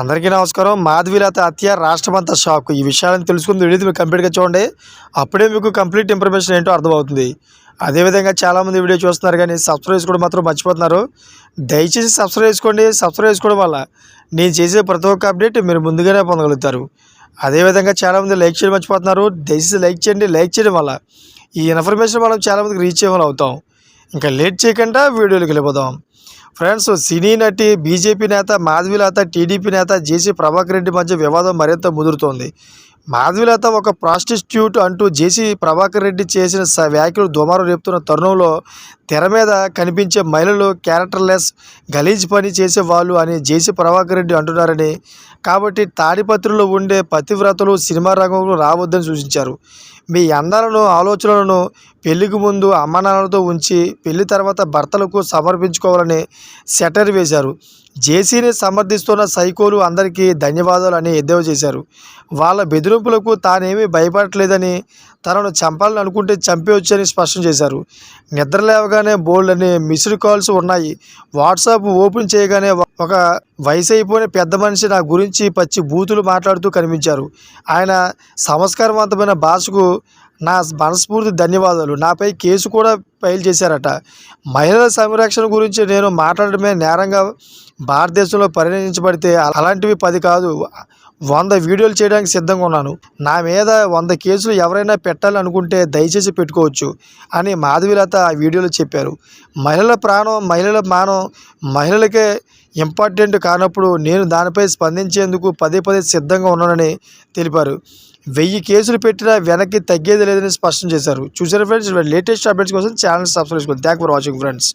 అందరికీ నమస్కారం. మాధవీలత హత్య రాష్ట్రమంతా షాక్. ఈ విషయాలను తెలుసుకుని వీడియో మీరు కంప్లీట్‌గా చూడండి. అప్పుడే మీకు కంప్లీట్ ఇన్ఫర్మేషన్ ఏంటో అర్థమవుతుంది. అదేవిధంగా చాలామంది వీడియో చూస్తున్నారు కానీ సబ్స్క్రైబ్ చేసుకోవడం మాత్రం మర్చిపోతున్నారు. దయచేసి సబ్స్క్రైబ్ చేసుకోండి. సబ్స్క్రైబ్ చేసుకోవడం వల్ల నేను చేసే ప్రతి ఒక్క అప్డేట్ మీరు ముందుగానే పొందగలుగుతారు. అదేవిధంగా చాలామంది లైక్ చేయడం మర్చిపోతున్నారు. దయచేసి లైక్ చేయండి. లైక్ చేయడం వల్ల ఈ ఇన్ఫర్మేషన్ మనం చాలామందికి రీచ్ అయ్యేవాళ్ళు అవుతాం. ఇంకా లేట్ చేయకుండా వీడియోలోకి వెళ్ళిపోదాం. ఫ్రెండ్స్, సినీ నటి, బీజేపీ నేత మాధవీలత, టీడీపీ నేత జేసీ ప్రభాకర్ రెడ్డి మధ్య వివాదం మరింత ముదురుతోంది. మాధవీలత ఒక ప్రాస్టిట్యూట్ అంటూ జేసీ ప్రభాకర్ రెడ్డి చేసిన వ్యాఖ్యలు దుమారం రేపుతున్న తరుణంలో తెర మీద కనిపించే మహిళలు క్యారెక్టర్లెస్, గలీజ్ పని చేసేవాళ్ళు అని జేసీ ప్రభాకర్ రెడ్డి అంటున్నారని, కాబట్టి తాడిపత్రిలో ఉండే పతివ్రతలు సినిమా రంగంలో రావద్దని సూచించారు. మీ అందాలను, ఆలోచనలను పెళ్లికి ముందు అమ్మానాన్నలతో ఉంచి పెళ్లి తర్వాత భర్తలకు సమర్పించుకోవాలని సెటైర్ వేశారు. జేసీని సమర్థిస్తున్న సైకోలు అందరికీ ధన్యవాదాలు అని ఎద్దేవా చేశారు. వాళ్ళ బెదిరింపులకు తానేమీ భయపడట్లేదని, తనను చంపాలని అనుకుంటే చంపేయొచ్చని స్పష్టం చేశారు. నిద్ర లేవగానే బోల్డ్ అని మిస్డ్ కాల్స్ ఉన్నాయి. వాట్సాప్ ఓపెన్ చేయగానే ఒక వయసు అయిపోయిన పెద్ద మనిషి నా గురించి పచ్చి బూతులు మాట్లాడుతూ కనిపించారు. ఆయన సంస్కారవంతమైన భాషకు నా మనస్ఫూర్తి ధన్యవాదాలు. నాపై కేసు కూడా ఫైల్ చేశారట. మహిళల సంరక్షణ గురించి నేను మాట్లాడడమే నేరంగా భారతదేశంలో పరిగణించబడితే అలాంటివి 10 కాదు 100 వీడియోలు చేయడానికి సిద్ధంగా ఉన్నాను. నా మీద 100 కేసులు ఎవరైనా పెట్టాలని అనుకుంటే దయచేసి పెట్టుకోవచ్చు అని మాధవీలత ఆ వీడియోలో చెప్పారు. మహిళల ప్రాణం, మహిళల మానం మహిళలకే ఇంపార్టెంట్ కానప్పుడు నేను దానిపై స్పందించేందుకు పదే సిద్ధంగా ఉన్నానని తెలిపారు. 1000 కేసులు పెట్టినా వెనక్కి తగ్గేది లేదని స్పష్టం చేశారు. చూసారా ఫ్రెండ్స్, లేటెస్ట్ అప్డేట్స్ కోసం ఛానల్ సబ్స్క్రైబ్ చేసుకోండి. Thank for watching friends.